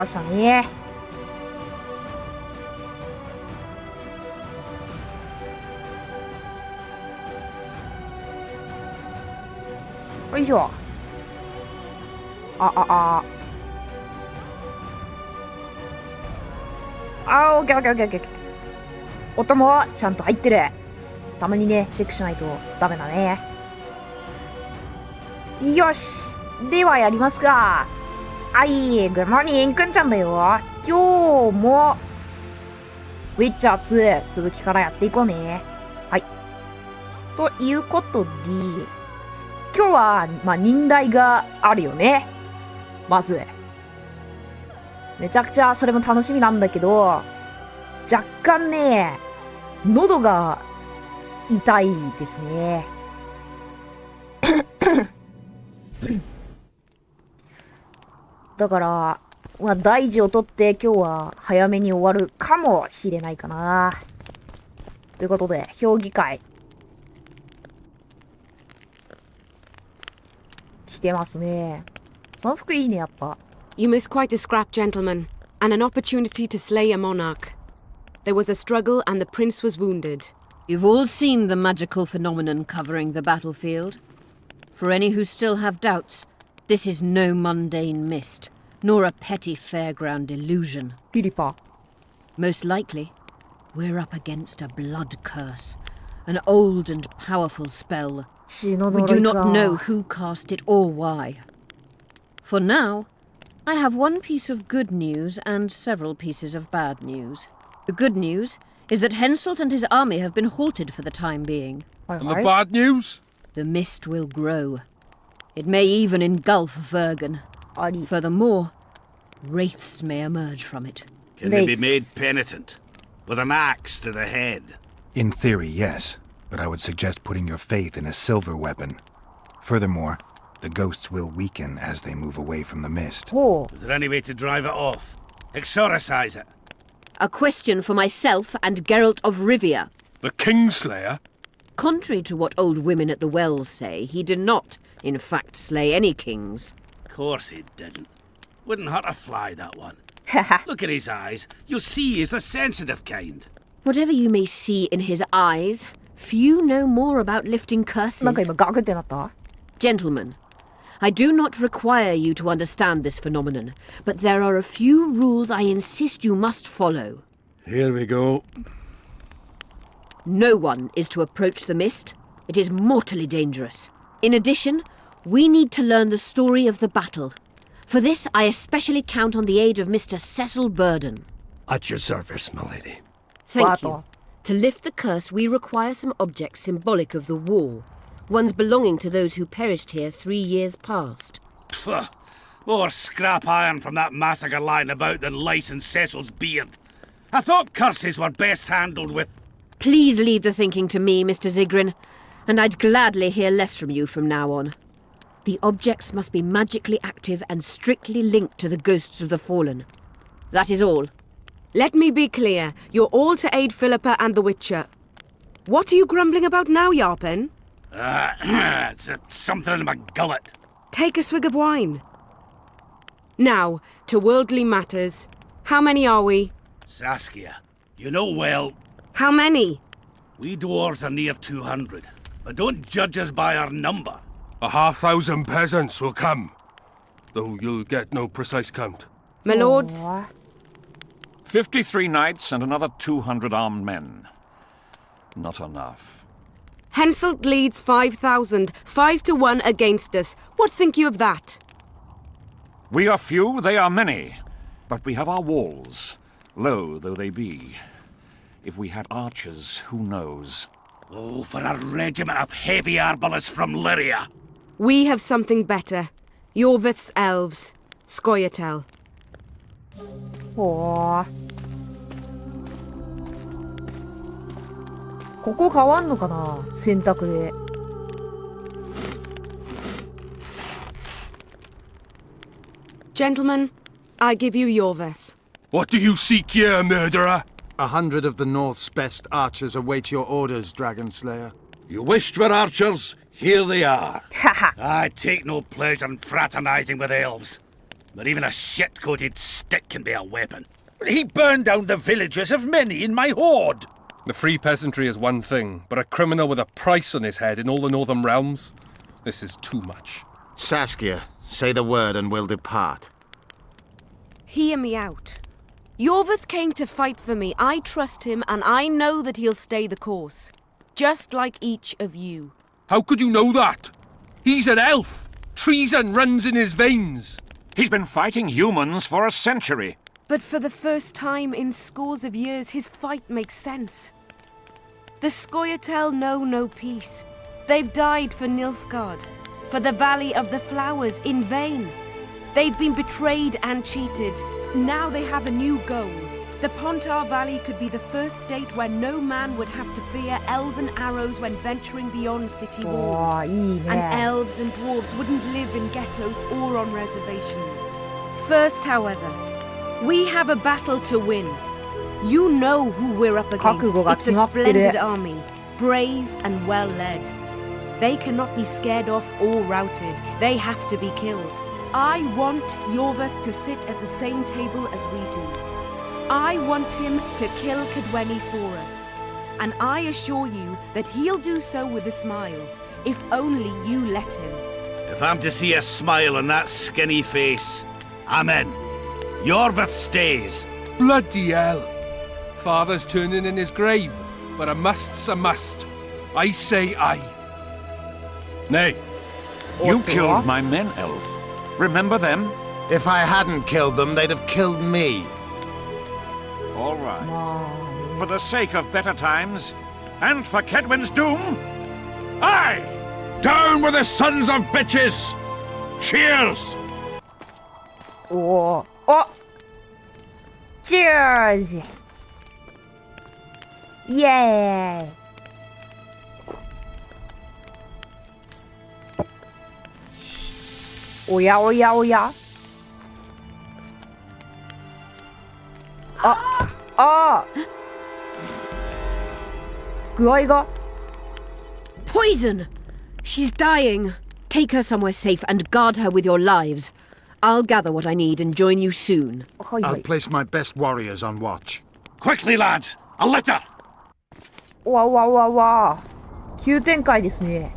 ましたね。よいしょ。オッケーオッケーオッケーオッケー。音もちゃんと入ってる。たまにね、チェックしないとダメだね。よし。ではやりますか。はい、グッモーニー、くんちゃんだよ。今日も、ウィッチャー2、続きからやっていこうね。はい。ということで、今日は、忍耐があるよね。まず。めちゃくちゃそれも楽しみなんだけど、若干ね、喉が痛いですね。だから、大事を取って今日は早めに終わるかもしれないかな。ということで、評議会。来てますね。その服いいね、やっぱ。You missed quite a scrap, gentlemen, and an opportunity to slay a monarch. There was a struggle and the prince was wounded. You've all seen the magical phenomenon covering the battlefield. For any who still have doubts, this is no mundane mist, nor a petty fairground illusion. ピリパ。 Most likely, we're up against a blood curse, an old and powerful spell. We do not know who cast it or why. For now, I have one piece of good news and several pieces of bad news. The good news is that Henselt and his army have been halted for the time being. And the bad news? The mist will grow. It may even engulf Vergen. Furthermore, wraiths may emerge from it. Can they be made penitent? With an axe to the head? In theory, yes. But I would suggest putting your faith in a silver weapon. Furthermore, the ghosts will weaken as they move away from the mist. Is there any way to drive it off? Exorcise it? A question for myself and Geralt of Rivia. The Kingslayer? Contrary to what old women at the wells say, he did not, in fact, slay any kings. Of course he didn't. Wouldn't hurt a fly, that one. Look at his eyes. You'll see he's the sensitive kind. Whatever you may see in his eyes, few know more about lifting curses. なんか今ガクってなった? Gentlemen, I do not require you to understand this phenomenon, but there are a few rules I insist you must follow. Here we go. No one is to approach the mist. It is mortally dangerous. In addition, we need to learn the story of the battle. For this, I especially count on the aid of Mr. Cecil Burden. At your service, my lady. Thank you. To lift the curse, we require some objects symbolic of the war. Ones belonging to those who perished here 3 years past. Pfft. More scrap iron from that massacre lying about than lice in Cecil's beard. I thought curses were best handled with... Please leave the thinking to me, Mr. Zigrin, and I'd gladly hear less from you from now on. The objects must be magically active and strictly linked to the ghosts of the fallen. That is all. Let me be clear. You're all to aid Philippa and the Witcher. What are you grumbling about now, Yarpen? It's something in my gullet. Take a swig of wine. Now, to worldly matters. How many are we? Saskia, you know well... How many? We dwarves are near 200, but don't judge us by our number. 1,000 peasants will come, though you'll get no precise count. My lords? 53 knights and another 200 armed men. Not enough. Henselt leads 5,000, 5 to 1 against us. What think you of that? We are few, they are many, but we have our walls, low though they be. If we had archers, who knows? Oh, for a regiment of heavy arbalists from Lyria. We have something better. Yorvith's elves. Scoia'tael. ほー。ここ変わんのかな選択で。Gentlemen, I give you Yorvith. What do you seek here, murderer? 100 of the North's best archers await your orders, Dragon Slayer. You wished for archers? Here they are. I take no pleasure in fraternizing with elves. But even a shit-coated stick can be a weapon. He burned down the villages of many in my horde. The free peasantry is one thing, but a criminal with a price on his head in all the northern realms? This is too much. Saskia, say the word and we'll depart. Hear me out. Yorvith came to fight for me. I trust him, and I know that he'll stay the course. Just like each of you. How could you know that? He's an elf. Treason runs in his veins. He's been fighting humans for a century. But for the first time in scores of years, his fight makes sense. The Scoia'tael know no peace. They've died for Nilfgaard, for the Valley of the Flowers, in vain. They've been betrayed and cheated. Now they have a new goal. The Pontar Valley could be the first state where no man would have to fear elven arrows when venturing beyond city walls. And elves and dwarves wouldn't live in ghettos or on reservations. First, however, we have a battle to win. You know who we're up against. It's a splendid army, brave and well-led. They cannot be scared off or routed. They have to be killed. I want Yorvith to sit at the same table as we do. I want him to kill Cadweni for us. And I assure you that he'll do so with a smile, if only you let him. If I'm to see a smile on that skinny face, I'm in. Yorvith stays. Bloody hell. Father's turning in his grave, but a must's a must. I say aye. Nay. You killed my men, Elf. Remember them? If I hadn't killed them, they'd have killed me. All right. For the sake of better times, and for Kedwin's doom, aye! Down with the sons of bitches! Cheers! Oh. Cheers! Yay! Oya. Poison! She's dying. Take her somewhere safe and guard her with your lives. I'll gather what I need and join you soon. I'll place my best warriors on watch. Quickly, lads! A litter! わ。急展開ですね。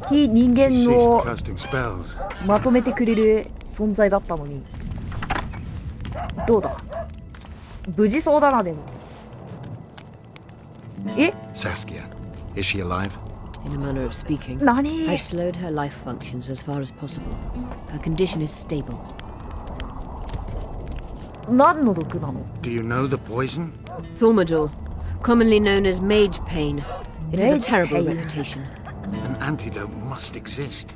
非人間 She ceased の casting spells. まとめてくれる存在だったのに。どうだ？無事そうだな、でも。え？ Saskia, is she alive? In a manner of speaking, 何？ I've slowed her life functions as far as possible. Her condition is stable. 何の毒なの？ Do you know the poison? Thaumadour, commonly known as mage pain. It has a Mage terrible pain. reputation. An antidote must exist.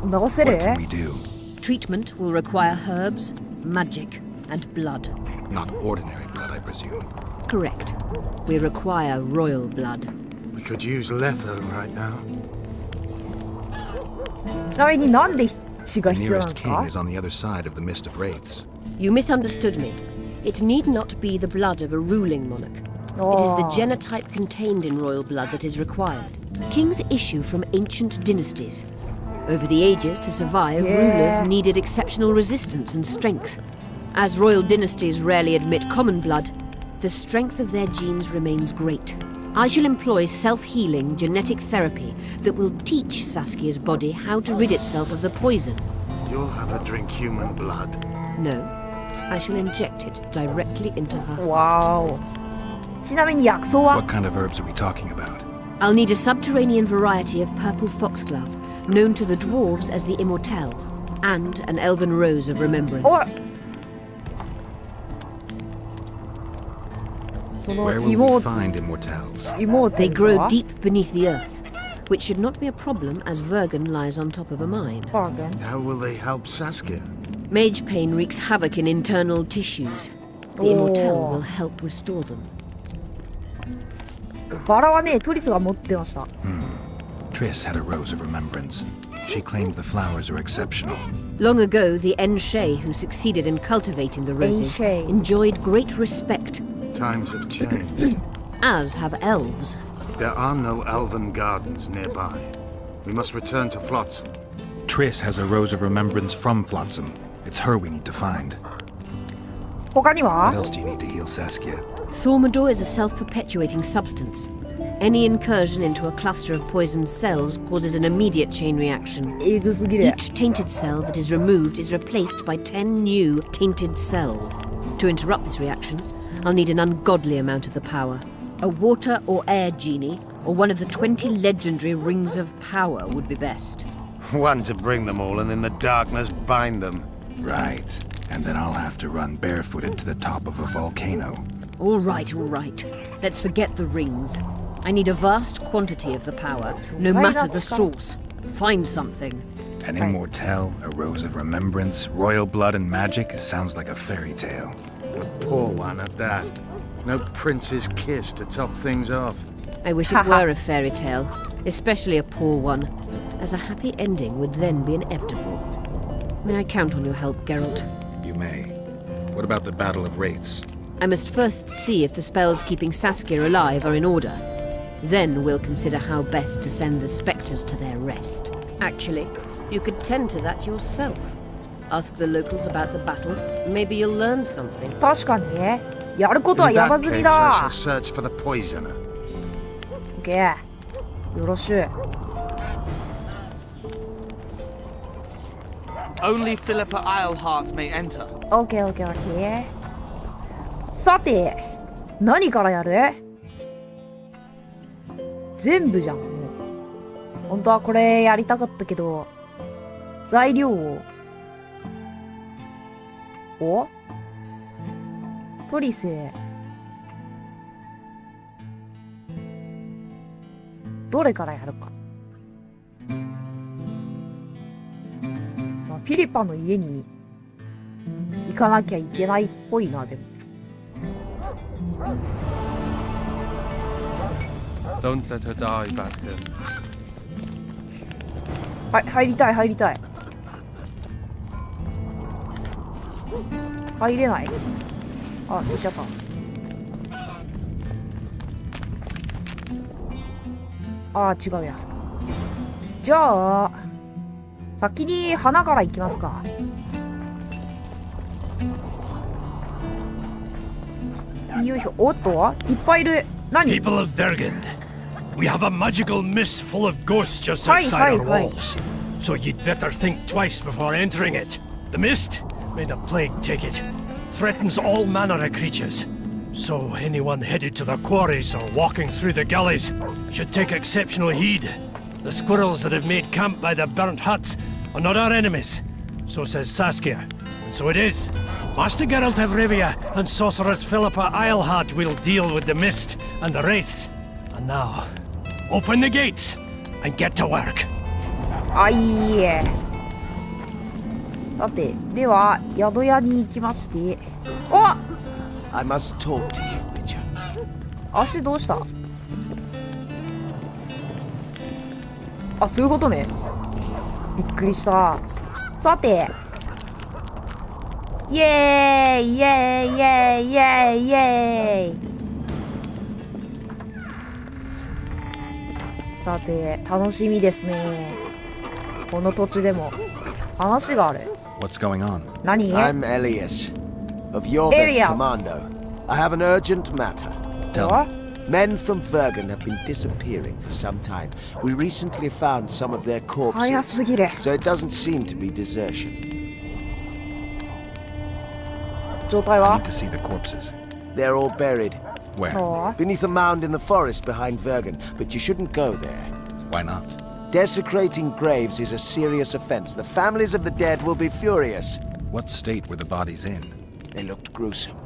流せる？ What can we do? Treatment will require herbs, magic, and blood. Not ordinary blood, I presume. Correct. We require royal blood. We could use letho right now. ちなみになんで血が The 必要な nearest の king か？ is on the other side of the Mist of Wraiths. You misunderstood me. It need not be the blood of a ruling monarch. It is the genotype contained in royal blood that is required. Kings issue from ancient dynasties. Over the ages, to survive, rulers needed exceptional resistance and strength. As royal dynasties rarely admit common blood, the strength of their genes remains great. I shall employ self-healing genetic therapy that will teach Saskia's body how to rid itself of the poison. You'll have her drink human blood. No, I shall inject it directly into her. わお。ちなみに薬草は？ What kind of herbs are we talking about? I'll need a subterranean variety of purple foxglove, known to the dwarves as the Immortelle, and an elven rose of remembrance. その Where will we 妹 find immortals? They か grow deep beneath the earth, which should not be a problem as Vergen lies on top of a mine. Bargain. How will they help Saskia? Mage pain wreaks havoc in internal tissues. The Immortelle will help restore them. バラはね、トリスが持ってました。 Triss had a rose of remembrance. She claimed the flowers are exceptional. Long ago, the Enshe who succeeded in cultivating the roses Enshe. enjoyed great respect, Times have changed. as have elves. There are no elven gardens nearby. We must return to Flotsam. Triss has a rose of remembrance from Flotsam. It's her we need to find. 他に What は else do you need to heal Saskia? Thaumadour is a self-perpetuating substance. Any incursion into a cluster of poisoned cells causes an immediate chain reaction. えぐすぎる。 Each tainted cell that is removed is replaced by 10 new tainted cells. To interrupt this reaction, I'll need an ungodly amount of the power. A water or air genie, or one of the 20 legendary rings of power would be best. One to bring them all and in the darkness bind them. Right. And then I'll have to run barefooted to the top of a volcano. All right. Let's forget the rings. I need a vast quantity of the power, no matter the source. Find something. An immortelle, a rose of remembrance, royal blood and magic. Sounds like a fairy tale. A poor one at that. No prince's kiss to top things off. I wish it were a fairy tale, especially a poor one, as a happy ending would then be inevitable. May I count on your help, Geralt? You may. What about the Battle of Wraiths? I must first see if the spells keeping Saskia alive are in order. Then we'll consider how best to send the spectres to their rest. Actually, you could tend to that yourself. Ask the locals about the battle. Maybe you'll learn something. 確かにね。やることは In 山 that 積み case, だ。 I shall search for the poisoner. オッケー。よろしゅう。 Only Philippa Eilhart may enter. オッケー。さて、何からやる？全部じゃん、もう。本当はこれやりたかったけど、材料を。お？トリセ。どれからやるか。まあ、フィリパの家に行かなきゃいけないっぽいな、でも。Don't let her die, Vatican. はい、入りたい。入れない。あ、どうしちゃった。あー、違うや。じゃあ、先に花から行きますか。よいしょ。おっと、いっぱいいる。何？ People of Vergen, we have a magical mist full of ghosts just outside our walls. So you'd better think twice before entering it. The mist, may the plague take it, threatens all manner of creatures. So anyone headed to the quarries or walking through the gullies should take exceptional heed. The squirrels that have made camp by the burnt huts are not our enemies. So says Saskia. And so it is. Master Geralt of Rivia and Sorceress Philippa Eilhart will deal with the mist and the wraiths. And now, open the gates and get to work. あ、いいえ。さて、では、宿屋に行きまして。お！ I must talk to you, Witcher. 足どうした？あ、そういうことね。びっくりした。さて。イエーイイエーイイエーイイエーイイエーイ。さて、楽しみですね。この土地でも話がある。What's going on? 何？ I'm Elias, of Yorvet's Commando. I have an urgent matter. Tell me. Men from Vergen have been disappearing for some time. We recently found some of their corpses, 早すぎる。 so it doesn't seem to be desertion. 状態 I は need to see the corpses. They're all buried. Where? Beneath a mound in the forest behind Vergen, but you shouldn't go there. Why not? Desecrating graves is a serious offense. The families of the dead will be furious. What state were the bodies in? They looked gruesome.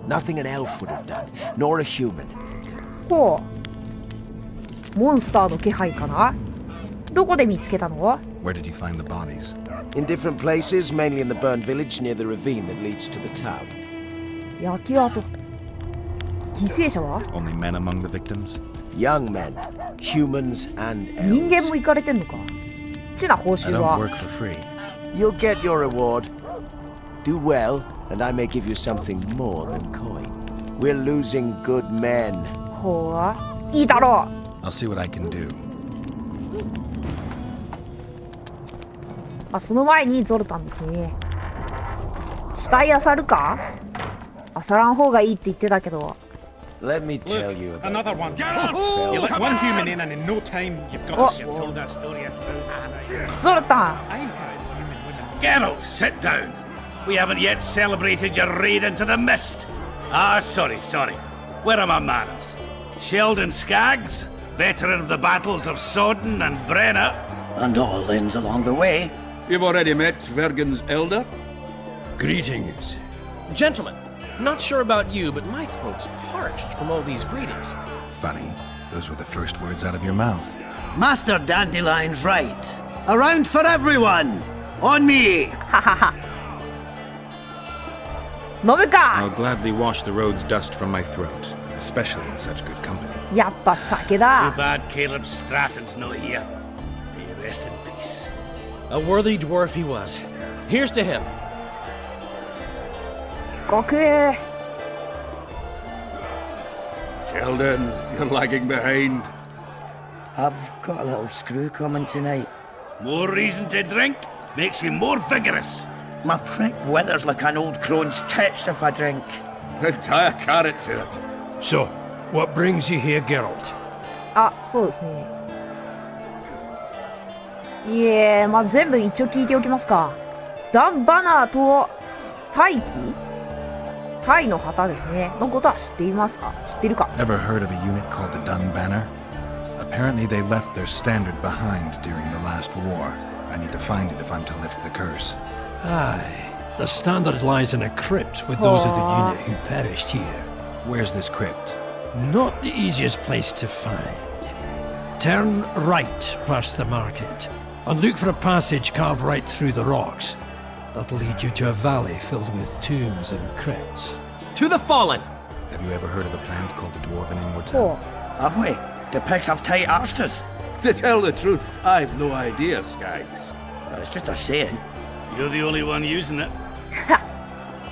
Nothing an elf would have done, nor a human. ほう。モンスターの気配かな？どこで見つけたの？ Where did you find the bodies? In different places, mainly in the burned village near the ravine that leads to the town. 焼き跡。犠牲者は？ Only men among the victims? Young men, humans and 人間 elves. も行かれてんのか？ちな報 I 酬 don't は。 work for free. You'll get your reward. Do well, and I may give you something more than coin. We're losing good men. ほう。いいだろう。 I'll see what I can do. あ、その前にゾルタンですね。死体漁るか？漁らん方がいいって言ってたけど。Let me tell you about Another one. You let one human in, and in no time you've got to told that story. ゾルタン。Geralt, sit down. We haven't yet celebrated your raid into the mist. Ah, sorry. Where are my manners? Sheldon Skaggs, veteran of the battles of Sodden and Brenna. And all ends along the way. You've already met Vergen's elder? Greetings. Gentlemen, not sure about you, but my throat's parched from all these greetings. Funny. Those were the first words out of your mouth. Master Dandelion's right. Around for everyone. On me. ははは。飲むか。 I'll gladly wash the road's dust from my throat, especially in such good company. やっぱ酒だ。 Too bad Caleb Stratton's not here. May he rest in peace. A worthy dwarf he was. Here's to him. ごく。 Sheldon, you're lagging behind. I've got a little screw coming tonight. More reason to drink makes you more vigorous. My prick withers like an old crone's tits if I drink. Then tie a carrot to it. So, what brings you here, Geralt? あ、そうですね。いえ、まあ、全部一応聞いておきますか。ダンバナーと大気タイの旗ですね。のことは知っていますか？知ってるか？ Ever heard of a unit called the Dun Banner? Apparently they left their standard behind during the last war. I need to find it if I'm to lift the curse. Aye. The standard lies in a crypt with those of the unit who perished here. Where's this crypt? Not the easiest place to find. Turn right past the market and look for a passage carved right through the rocks. That'll lead you to a valley filled with tombs and crypts. To the fallen! Have you ever heard of a plant called the Dwarven Immortal? Have we? The pigs have tight arses. To tell the truth, I've no idea, Skaggs. It's just a saying. You're the only one using it.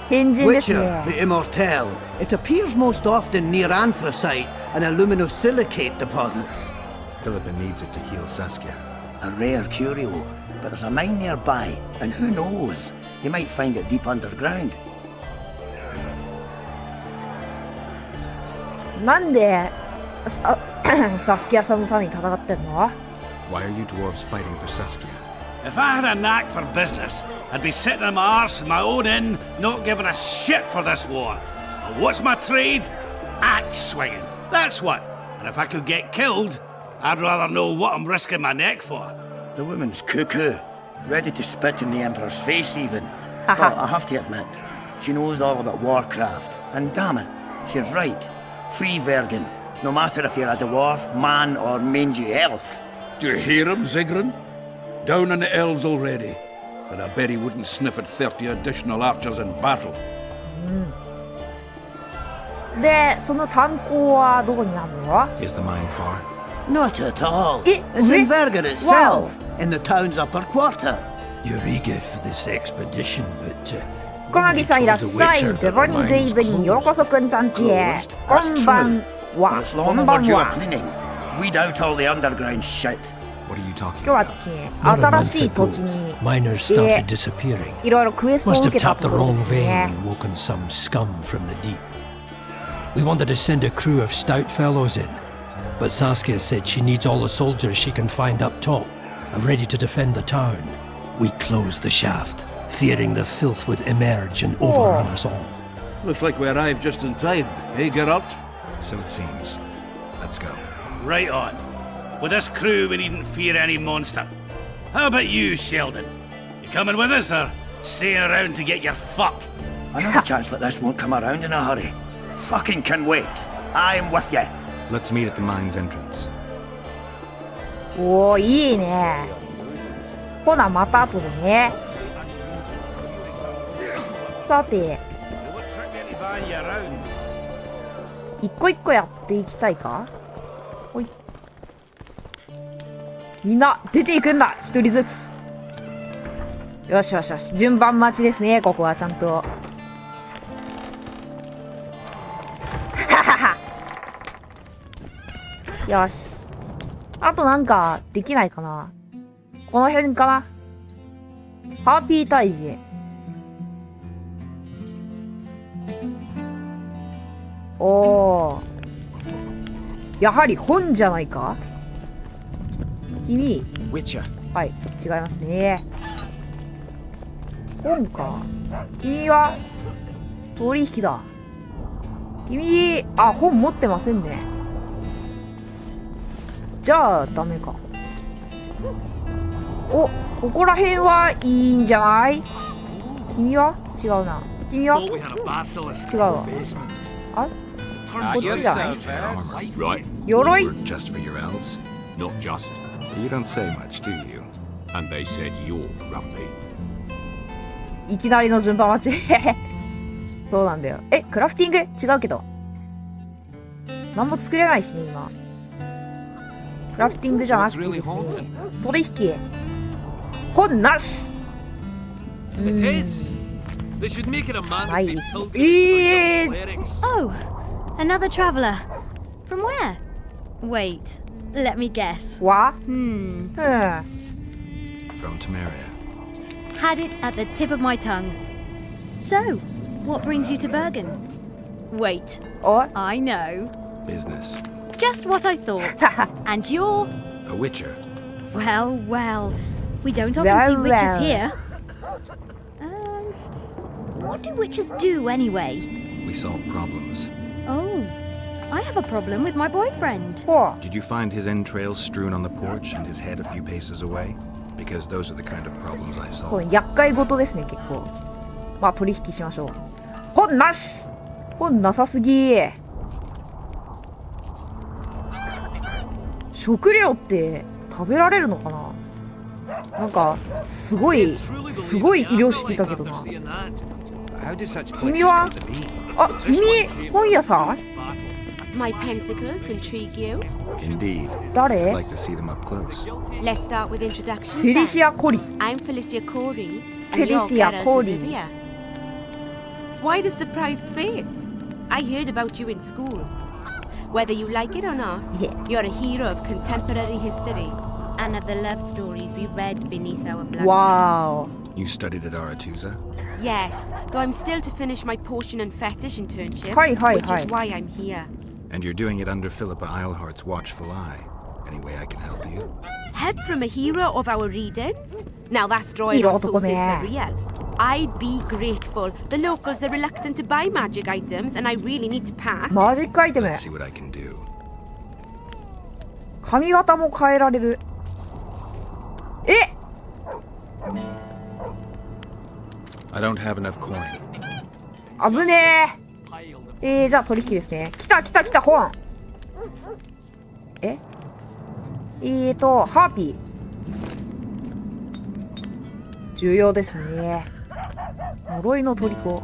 変人ですね。 Witcher, the Immortal. It appears most often near anthracite and aluminosilicate deposits. Philippa needs it to heal Saskia. A rare curio, but there's a mine nearby, and who knows? You might find it deep underground. なんでサスキアさんのために戦ってんの？ Why are you dwarves fighting for Saskia? If I had a knack for business, I'd be sitting on my arse in my own inn, not giving a shit for this war. And what's my trade? Axe swinging. That's what. And if I could get killed, I'd rather know what I'm risking my neck for. The woman's cuckoo, ready to spit in the Emperor's face even. But I have to admit, she knows all about warcraft. And damn it, she's right. Free Vergen, no matter if you're a dwarf, man or mangy elf. Do you hear him, Zigrin? Down on the elves already. And I bet he wouldn't sniff at 30 additional archers in battle. で、その炭鉱はどこにあるの？ Is the mine far? Not at all. It's in Vergen itself, in the town's upper quarter. You're eager for this expedition, but... 小牧さんいらっしゃい。デボニーデイブにようこそくんちゃんちへ。こんばんは。 It's こ long んばん overdue a は。 cleaning. Weed out all the underground shit. What are you talking 今日は about? ですね、 Not a 新しい month 土 ago, 地に miners started disappearing. いろいろクエストを Must 受 have けた tapped と the ころ wrong です vein ね。 and woken some scum from the deep. We wanted to send a crew of stout fellows in, but Saskia said she needs all the soldiers she can find up top and ready to defend the town. We closed the shaft, fearing the filth would emerge and overrun us all. Looks like we arrived just in time, eh, Geralt? So it seems. Let's go. Right on. With this crew, we needn't fear any monster. How about you, Sheldon? You coming with us, or staying around to get your fuck? Another chance like this won't come around in a hurry. Fucking can wait. I'm with you. Let's meet at the mine's entrance. おー、いいね。ほな、また後でね。さて、一個一個やっていきたいか？ほい。みんな、出ていくんだ！一人ずつ。よしよしよし。順番待ちですね、ここはちゃんと。よし。あとなんかできないかな。この辺かな。ハーピー退治。おー。やはり本じゃないか？君。ウィッチャー。はい、違いますね。本か。君は取引だ。君、あ、本持ってませんね。じゃあ、ダメか。お、ここら辺はいいんじゃない？君は違うな。君は違うわ。あ、こっちじゃない？ Right. 鎧 Just for your elves? Not just. You don't say much, do you? And they said you're grumpy. いきなりの順番待ち。そうなんだよ。え、クラフティング違うけど。何も作れないしね、今。クラフティングじゃなくてですね。取引。本なし。ないですね。Oh, another traveler. From where? Wait, let me guess. What? Hmm. From Temeria. Had it at the tip of my tongue. So, what brings you to Bergen? Wait. Oh? I know. Business. Just what I thought. And you're? A witcher. Well, well. We don't often see witches here. What do witches do anyway? We solve problems. Oh, I have a problem with my boyfriend. Did you find his entrails strewn on the porch and his head a few paces away? Because those are the kind of problems I そう solve. 厄介事ですね、結構。まあ、取引しましょう。本なし。本なさすぎ。食料って食べられるのかな？なんかすごい色してたけどな。君は？あ、君本屋さん？ My pentacles intrigue you? Indeed. 誰？ I'd like to see them up close. Let's start with introductions. フェリシア・コリ。 I'm Felicia Corey. フェリシア・コリ。 Why the surprised face? I heard about you in school. Whether you like it or not, you're a hero of contemporary history and of the love stories we read beneath our blankets. Wow. You studied at Aretusa? Yes, though I'm still to finish my potion and fetish internship, which is why I'm here. And you're doing it under Philippa Eilhart's watchful eye. Any way I can help you? Help from a hero of our readings? Now that's drawing on sources for real. I'd be grateful. The locals are reluctant to buy magic items, and I really need to pass. マジックアイテム。 Let's see what I can do. 髪型も変えられる。えI don't have enough coin. 危ねえ。じゃあ取引ですね。来た本。ハーピー。重要ですね。呪いの虜。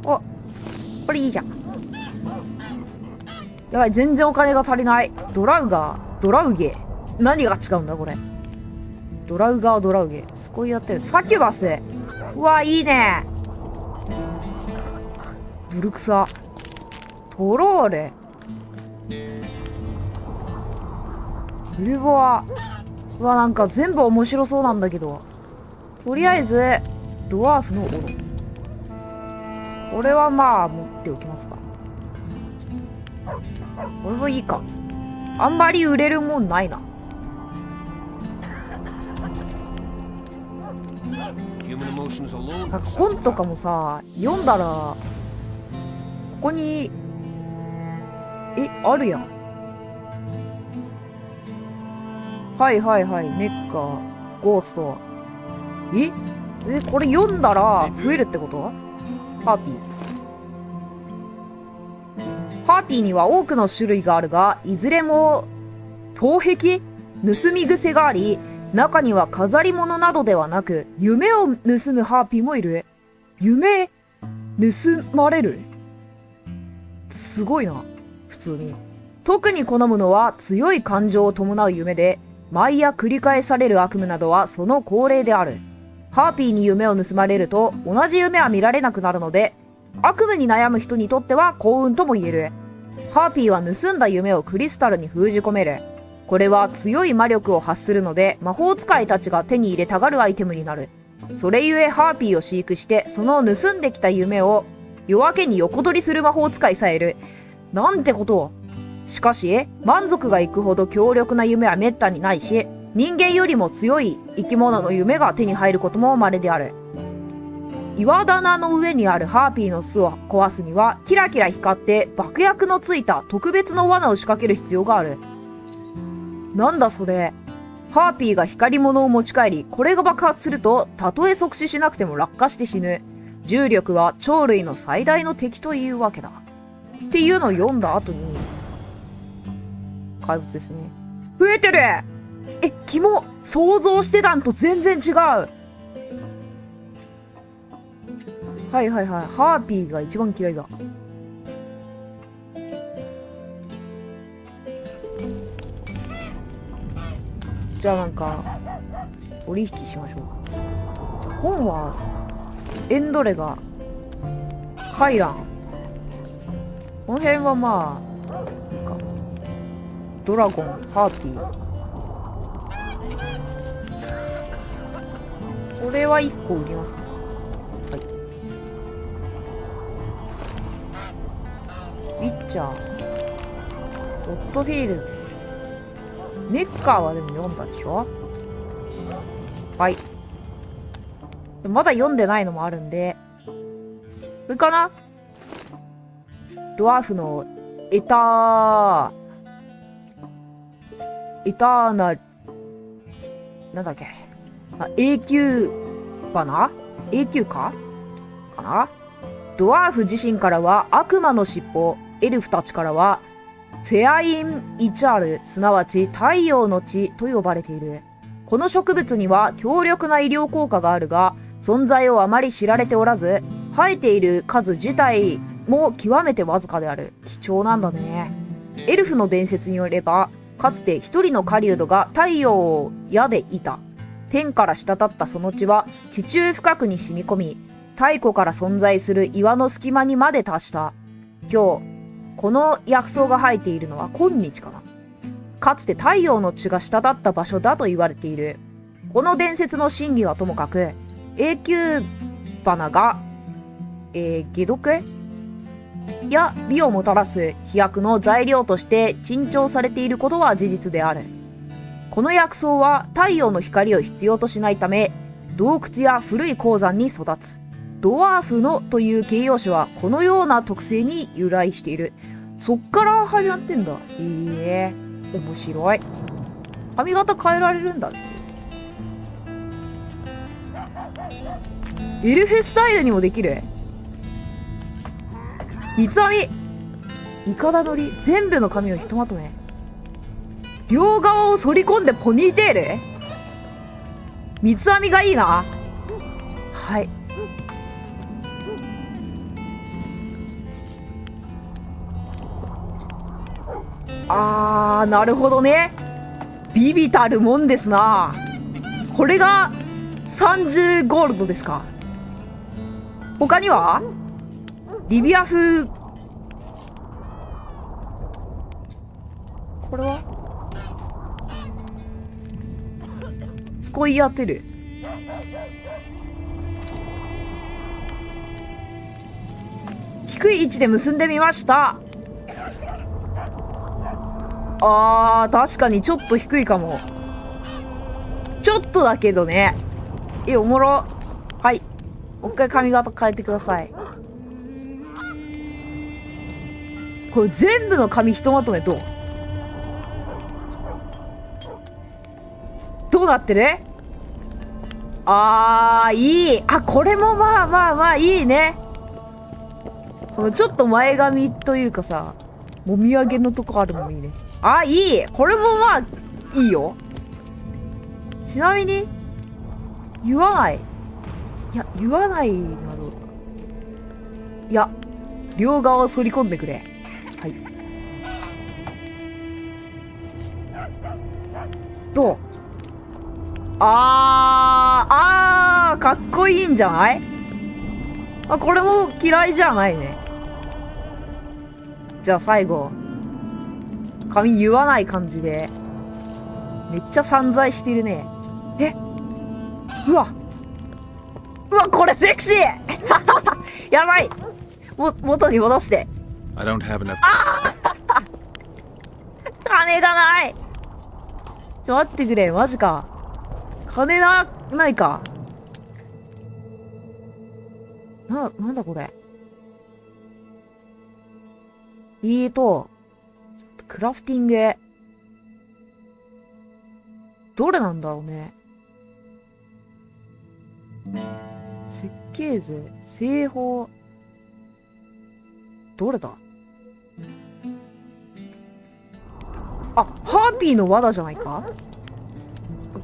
お、これいいじゃん。やばい、全然お金が足りない。ドラウゲ。何が違うんだこれ。ドラウゲ。すごいやってる。サキュバス。うわ、いいね。ブルクサ。トローレ。ブルボア。うわ、なんか全部面白そうなんだけど。とりあえず、ドワーフのオロ。これはまあ、持っておきますか。これもいいか。あんまり売れるもんないな。なんか本とかもさ、読んだら、ここに、あるやん。はいはいはい、メッカ、ゴースト。これ読んだら増えるってこと？ハーピー。ハーピーには多くの種類があるが、いずれも、盗癖？盗み癖があり、中には飾り物などではなく、夢を盗むハーピーもいる。夢、盗まれる？すごいな、普通に。特に好むのは強い感情を伴う夢で、毎夜繰り返される悪夢などはその恒例である。ハーピーに夢を盗まれると、同じ夢は見られなくなるので、悪夢に悩む人にとっては幸運とも言える。ハーピーは盗んだ夢をクリスタルに封じ込める。これは強い魔力を発するので、魔法使いたちが手に入れたがるアイテムになる。それゆえハーピーを飼育して、その盗んできた夢を夜明けに横取りする魔法使いさえいる。なんてことを。しかし、満足がいくほど強力な夢は滅多にないし、人間よりも強い生き物の夢が手に入ることも稀である。岩棚の上にあるハーピーの巣を壊すには、キラキラ光って爆薬のついた特別の罠を仕掛ける必要がある。なんだそれ。ハーピーが光り物を持ち帰り、これが爆発すると、たとえ即死しなくても落下して死ぬ。重力は鳥類の最大の敵というわけだ。っていうのを読んだ後に、怪物ですね。増えてる。キモ。想像してたんと全然違う。はいはいはい。ハーピーが一番嫌いだ。じゃあなんか取引しましょう。本はエンドレガ、カイラン、この辺はまあいいか。ドラゴン、ハーピー、これは1個売りますか。はい。ウィッチャー、オットフィールド、ネッカーはでも読んだでしょ。はい。まだ読んでないのもあるんで、これかな。ドワーフのエターナル、なんだっけ。永久花？永久花かな。ドワーフ自身からは悪魔の尻尾、エルフたちからはフェアイン・イチャール、すなわち太陽の血と呼ばれている。この植物には強力な医療効果があるが、存在をあまり知られておらず、生えている数自体も極めてわずかである。貴重なんだね。エルフの伝説によれば、かつて一人の狩人が太陽を矢で射た。天から滴ったその血は地中深くに染み込み、太古から存在する岩の隙間にまで達した。今日、この薬草が生えているのは今日かな。かつて太陽の血が滴った場所だと言われている。この伝説の真偽はともかく、永久花が、解毒や美をもたらす飛躍の材料として珍重されていることは事実である。この薬草は太陽の光を必要としないため、洞窟や古い鉱山に育つ。ドワーフのという形容詞はこのような特性に由来している。そっから始まってんだ。面白い。髪型変えられるんだね。エルフスタイルにもできる。三つ編み、イカダ乗り、全部の髪をひとまとめ。両側を反り込んでポニーテール。三つ編みがいいな。はい。なるほどね。ビビたるもんですな。これが30ゴールドですか。他にはリビア風、これはスコイアテル、低い位置で結んでみました。確かにちょっと低いかも。ちょっとだけどね。おもろ。はい。もう一回髪型変えてください。これ全部の髪ひとまとめどうなってる？いい。これもまあまあまあいいね。ちょっと前髪というかさ、もみあげのとこあるのもいいね。いい。これもまあいいよ。ちなみに言わない。いや、言わないなど。いや、両側を反り込んでくれ。はい。どう？かっこいいんじゃない？これも嫌いじゃないね。じゃあ最後、髪言わない感じでめっちゃ散財してるね。うわ、これセクシーやばい、元に戻して。 I don't have enough. 金がない。待ってくれ、マジか。金ないか。なんだこれ。クラフティング。どれなんだろうね。設計図、製法。どれだ。あ、ハーピーの罠じゃないか。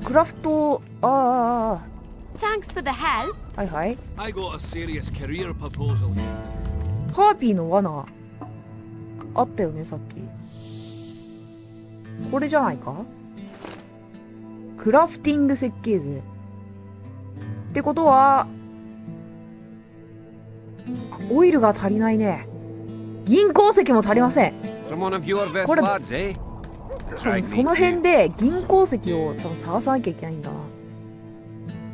クラフト、Thanks for the help. はいはい。 I got a serious career proposal. ハーピーの罠あったよね、さっき。これじゃないか。クラフティング設計図ってことは、オイルが足りないね。銀鉱石も足りません。これその辺で銀鉱石を多分探さなきゃいけないんだな。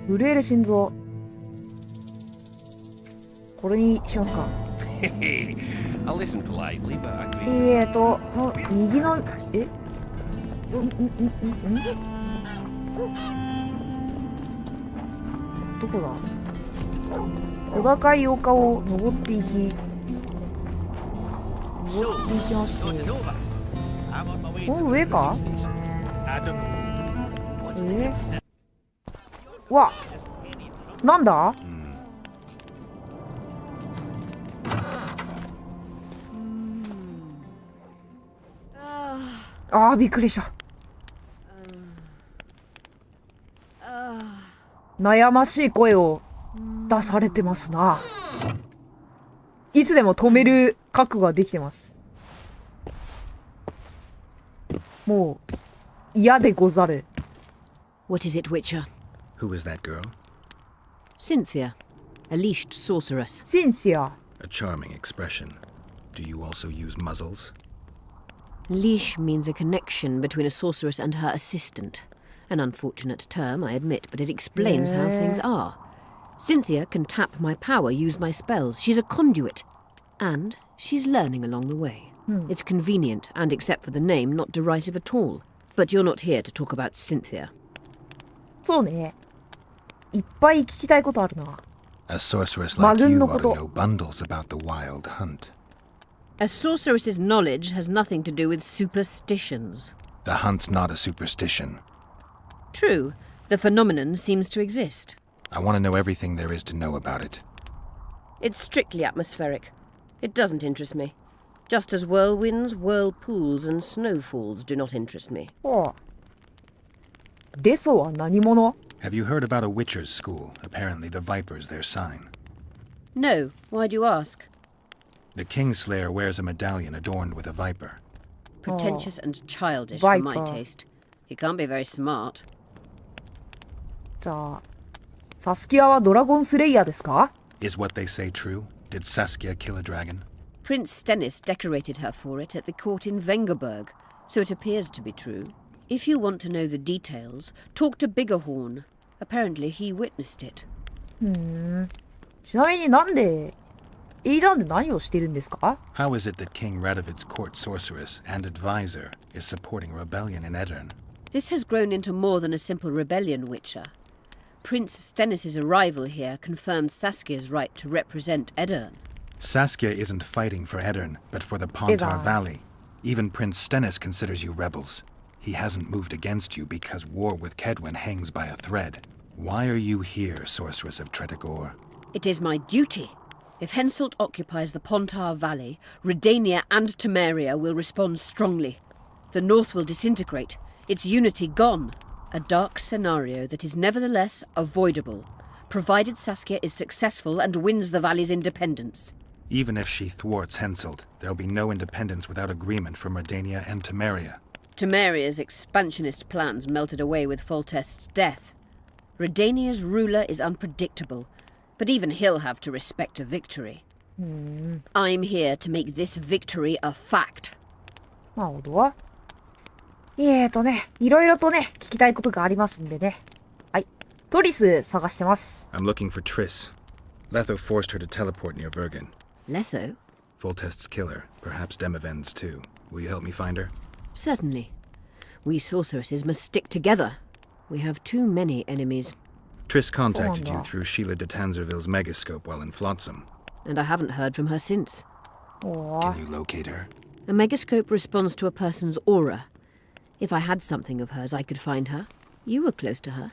震える心臓。これにしますか。右のどこだ。小高い丘を登っていきまして、この上か。わ、なんだ。びっくりした。悩ましい声を出されてますな。いつでも止める覚悟ができてます。もう嫌でござる。 What is it, Witcher? Who is that girl? Cynthia, a leashed sorceress. Cynthia. A charming expression. Do you also use muzzles? Leash means a connection between a sorceress and her assistant. An unfortunate term, I admit, but it explains how things are. Cynthia can tap my power, use my spells. She's a conduit. And she's learning along the way. It's convenient, and except for the name, not derisive at all. But you're not here to talk about Cynthia. そうね。いっぱい聞きたいことあるな。 A sorceress like you ought to know bundles about the wild hunt. A sorceress's knowledge has nothing to do with superstitions. The hunt's not a superstition. True. The phenomenon seems to exist. I want to know everything there is to know about it. It's strictly atmospheric. It doesn't interest me. Just as whirlwinds, whirlpools, and snowfalls do not interest me. デソは何者? Have you heard about a witcher's school? Apparently the viper's their sign. No. Why do you ask? The Kingslayer wears a medallion adorned with a viper. Pretentious and childish for my taste. He can't be very smart. じゃあ、サスキアはドラゴンスレイヤーですか? Is what they say true? Did Saskia kill a dragon? Prince Stennis decorated her for it at the court in Vengerberg, so it appears to be true. If you want to know the details, talk to Biggerhorn. Apparently he witnessed it. ちなみになんでエイダーンで何をしてるんですか? How is it that King Radovid's court sorceress and advisor is supporting rebellion in Edirne? This has grown into more than a simple rebellion, Witcher. Prince Stennis' arrival here confirmed Saskia's right to represent Edirne. Saskia isn't fighting for Edirne, but for the Pontar Valley. Even Prince Stennis considers you rebels. He hasn't moved against you because war with Kedwen hangs by a thread. Why are you here, Sorceress of Tretogor? It is my duty. If Henselt occupies the Pontar Valley, Redania and Temeria will respond strongly. The North will disintegrate, its unity gone. A dark scenario that is nevertheless avoidable, provided Saskia is successful and wins the valley's independence. Even if she thwarts Henselt, there'll be no independence without agreement from Redania and Temeria. Temeria's expansionist plans melted away with Foltest's death. Redania's ruler is unpredictable, but even he'll have to respect a victory. I'm here to make this victory a fact. なるほど。いろいろとね、聞きたいことがありますんでね。はい。トリス探してます。I'm looking for Triss. Letho forced her to teleport near Vergen. Letho? Voltest's killer, perhaps Demavend's too. Will you help me find her? Certainly. We sorceresses must stick together. We have too many enemies. Triss contacted you through Sheila de Tanzerville's megascope while in Flotsam. And I haven't heard from her since. Can you locate her? A megascope responds to a person's aura. If I had something of hers, I could find her. You were close to her.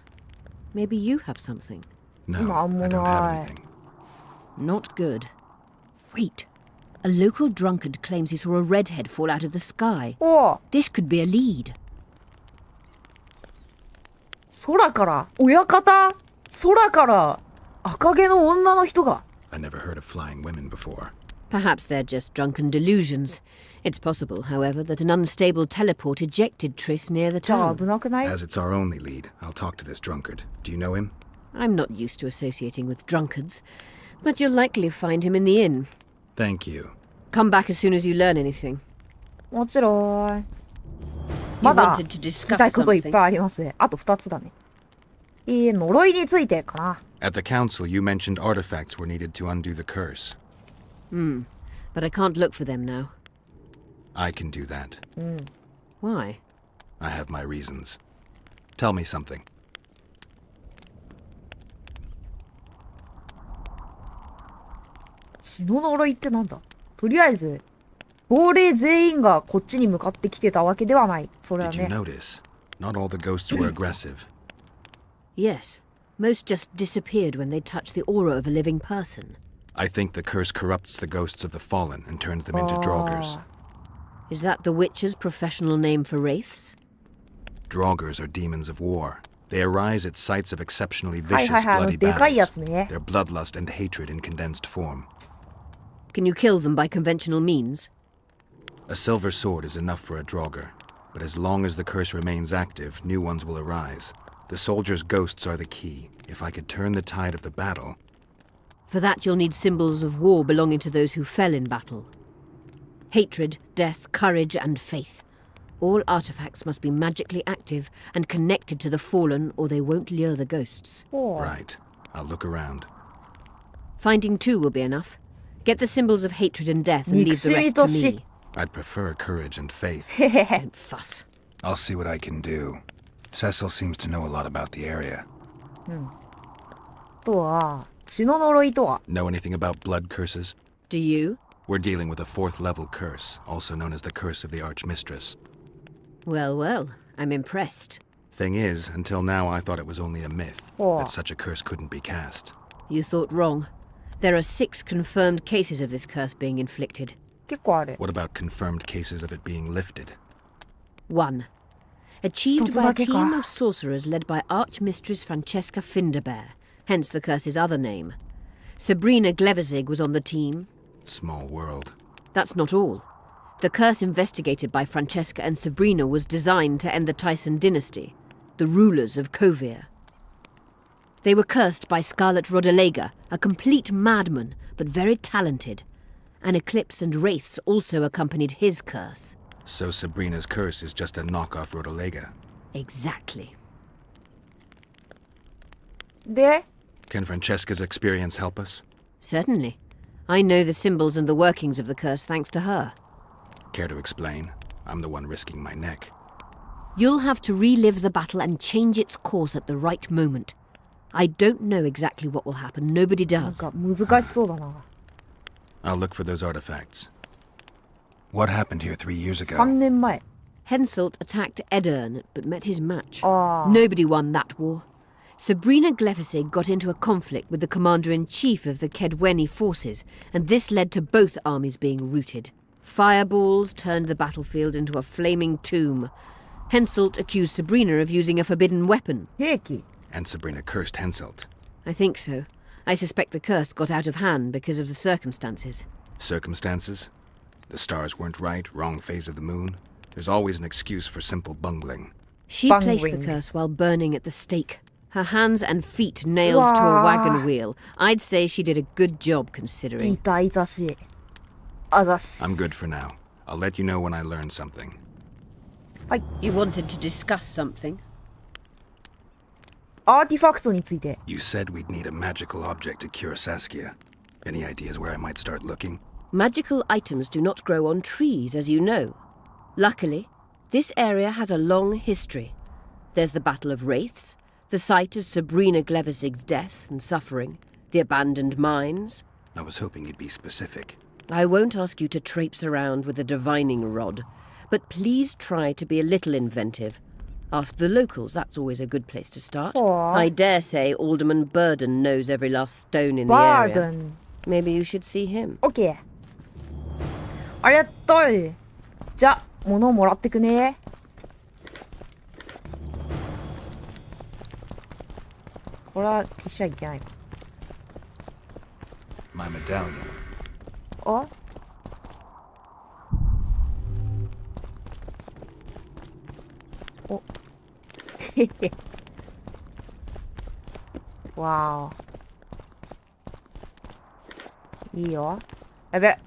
Maybe you have something. No, I don't have anything. Not good. Wait. A local drunkard claims he saw a redhead fall out of the sky. This could be a lead. 空から親方空から赤毛の女の人が I never heard of flying women before. Perhaps they're just drunken delusions. It's possible, however, that an unstable teleport ejected Triss near the town. As it's our only lead, I'll talk to this drunkard. Do you know him? I'm not used to associating with drunkards, but you'll likely find him in the inn. Thank you. Come back as soon as you learn anything. もちろん。まだ聞きたいこといっぱいありますね。あと2つだね。呪いについてかな。At the council, you mentioned artifacts were needed to undo the curse. But I can't look for them now. I can do that. Why? I have my reasons. Tell me something. 血の呪いってなんだ？とりあえず亡霊全員がこっちに向かってきてたわけではない。それはね。Did you notice? Not all the ghosts were aggressive. Yes. Most just disappeared when they touched the aura of a living person. I think the curse corrupts the ghosts of the fallen and turns them into draugrs. Is that the Witcher's professional name for wraiths? Draugrs are demons of war. They arise at sites of exceptionally vicious bloody battles. Their bloodlust and hatred in condensed form. Can you kill them by conventional means? A silver sword is enough for a draugr, but as long as the curse remains active, new ones will arise. The soldiers' ghosts are the key. If I could turn the tide of the battle... For that you'll need symbols of war belonging to those who fell in battle. Hatred, death, courage, and faith. All artifacts must be magically active and connected to the fallen, or they won't lure the ghosts. Right. I'll look around. Finding two will be enough. Get the symbols of hatred and death and leave the rest to me. I'd prefer courage and faith. Don't fuss. I'll see what I can do. Cecil seems to know a lot about the area. とは血の呪いとは Know anything about blood curses? Do you? We're dealing with a 4th level curse, also known as the Curse of the Archmistress. Well, well, I'm impressed. Thing is, until now I thought it was only a myth, that such a curse couldn't be cast. You thought wrong. There are 6 confirmed cases of this curse being inflicted. 結構ある。 What about confirmed cases of it being lifted? 1. Achieved by a team of sorcerers led by Archmistress Francesca Finderbear, hence the curse's other name. Sabrina Glevizig was on the team. Small world. That's not all. The curse investigated by Francesca and Sabrina was designed to end the Tyson dynasty, the rulers of Kovir. They were cursed by Scarlet Rodalega, a complete madman, but very talented. An eclipse and wraiths also accompanied his curse. So Sabrina's curse is just a knockoff Rodalega. Exactly. De? Can Francesca's experience help us? Certainly. I know the symbols and the workings of the curse thanks to her. Care to explain? I'm the one risking my neck. You'll have to relive the battle and change its course at the right moment. I don't know exactly what will happen. Nobody does. なんか難しそうだな。I'll look for those artifacts. What happened here 3 years ago? 3年前。Henselt attacked Edirne, but met his match. Nobody won that war. Sabrina Glevizig got into a conflict with the commander-in-chief of the Kedweni forces, and this led to both armies being routed. Fireballs turned the battlefield into a flaming tomb. Henselt accused Sabrina of using a forbidden weapon. 兵器 And Sabrina cursed Henselt. I think so. I suspect the curse got out of hand because of the circumstances. Circumstances? The stars weren't right, wrong phase of the moon. There's always an excuse for simple bungling. She placed the curse while burning at the stake. Her hands and feet nailed to a wagon wheel. I'd say she did a good job considering. 痛々しい。あざっす。 I'm good for now. I'll let you know when I learn something. はい。You wanted to discuss something? アーティファクトについて。You said we'd need a magical object to cure Saskia. Any ideas where I might start looking? Magical items do not grow on trees, as you know. Luckily, this area has a long history. There's the Battle of Wraiths, the site of Sabrina Glevisig's death and suffering, the abandoned mines. I was hoping you'd be specific. I won't ask you to traipse around with a divining rod, but please try to be a little inventive. Ask the locals, that's always a good place to start. Aww. I dare say Alderman Burden knows every last stone in the area. Maybe you should see him. OK。ありがとう。じゃあ、物をもらってくね。これは消しちゃいけないか。My medallion. あおへへわーいいよ。やべ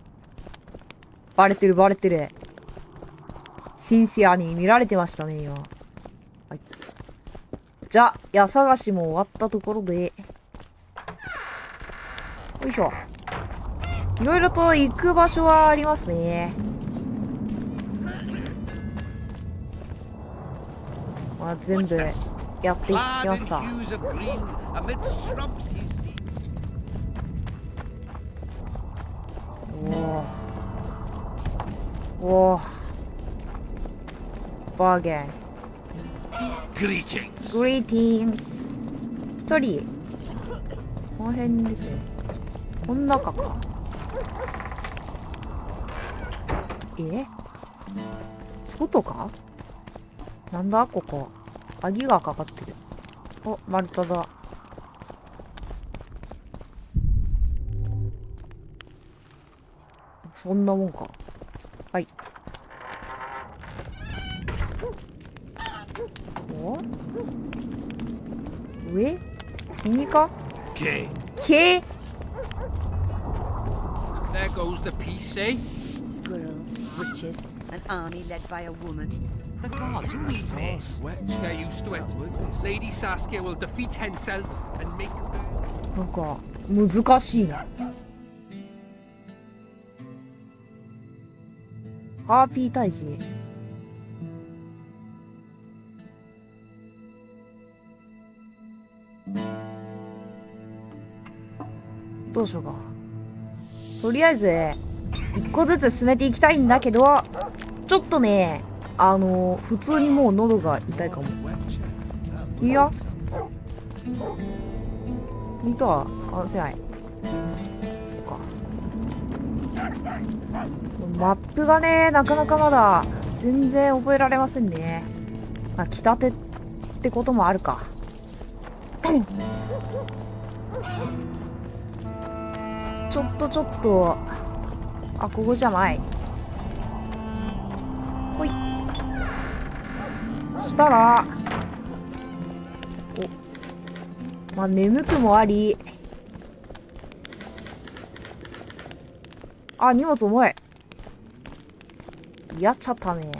バレてるバレてる。シンシアに見られてましたね今。はい、じゃあ矢探しも終わったところで、よいしょ。いろいろと行く場所はありますね。まあ、全部やっていきますか。おおバーゲン。Greetings。一人この辺ですね。この中か。外か。なんだここ。鍵がかかってる。お、丸太だ。そんなもんか。はい。お？上？君か？毛？ There goes the piece, eh? Squirrels, witches, an army led by a woman. The gods, who needs this? Witch, get used to it. Lady Saskia will defeat herself and make... なんか難しいな。ハーピー大使。どうしようか。とりあえず一個ずつ進めていきたいんだけど、ちょっとね、普通にもう喉が痛いかも。いや、いたわ、せない。そっか。マップがね、なかなかまだ全然覚えられませんね。まあ、北手ってこともあるか。ちょっと、あ、ここじゃない。ほい。したら、お、まあ、眠くもあり、あ、荷物重い。やっちゃったね。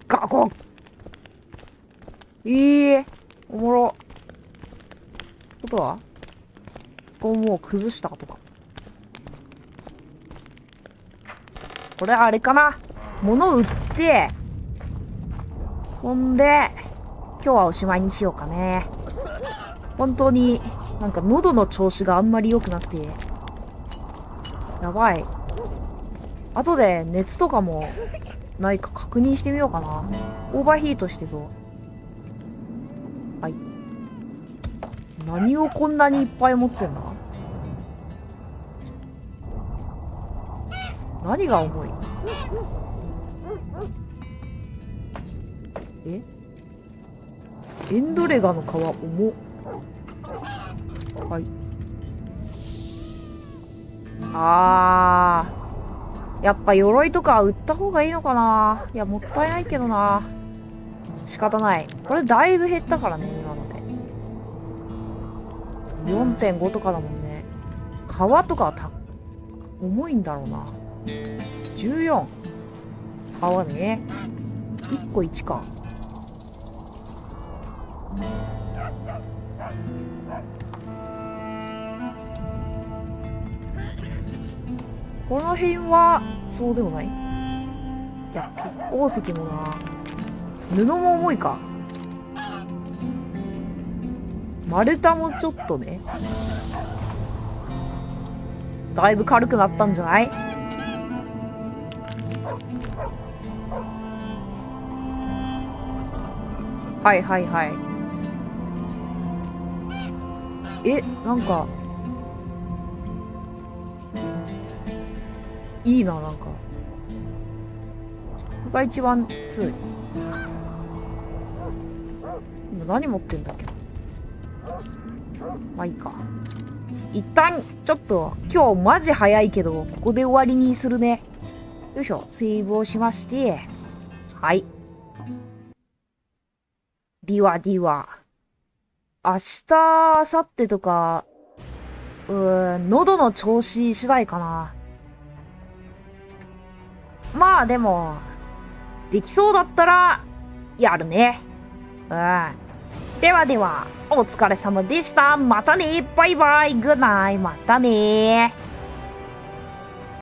ガコン。おもろ。ことはここもう崩したとか。これあれかな、物売って、そんで今日はおしまいにしようかね。本当になんか喉の調子があんまり良くなくてやばい。後で熱とかもないか確認してみようかな。オーバーヒートしてそう。はい。何をこんなにいっぱい持ってんだ。何が重い？エンドレガの皮重っ。はい。やっぱ鎧とか売った方がいいのかな。いや、もったいないけどな。仕方ない。これだいぶ減ったからね、今ので。4.5 とかだもんね。皮とかは重いんだろうな。14。皮ね。1個1か。この辺はそうでもない。いや、鉄鉱石もな。布も重いか。丸太もちょっとね。だいぶ軽くなったんじゃない？はいはいはい。なんかいいな、なんかこれが一番強い。今何持ってんだっけ。まあいいか。一旦ちょっと今日マジ早いけどここで終わりにするね。よいしょ、セーブをしまして、はい。ではでは、明日明後日とか喉の調子次第かな。まあでもできそうだったらやるね。ではでは、お疲れ様でした。またね。バイバイ。グッナイ。またね。